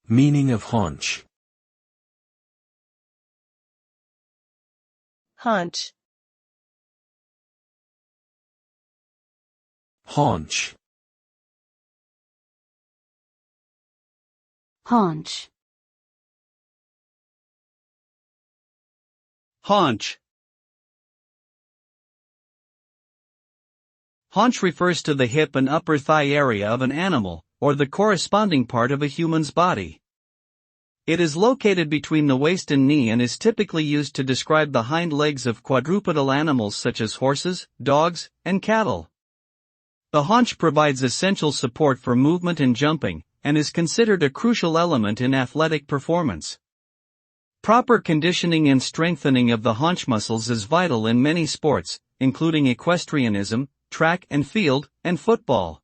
Meaning of haunch. haunch, Haunch. haunch, Haunch. Haunch refers to the hip and upper thigh area of an animal, or the corresponding part of a human's body. It is located between the waist and knee and is typically used to describe the hind legs of quadrupedal animals such as horses, dogs, and cattle. The haunch provides essential support for movement and jumping, and is considered a crucial element in athletic performance. Proper conditioning and strengthening of the haunch muscles is vital in many sports, including equestrianism, track and field, and football.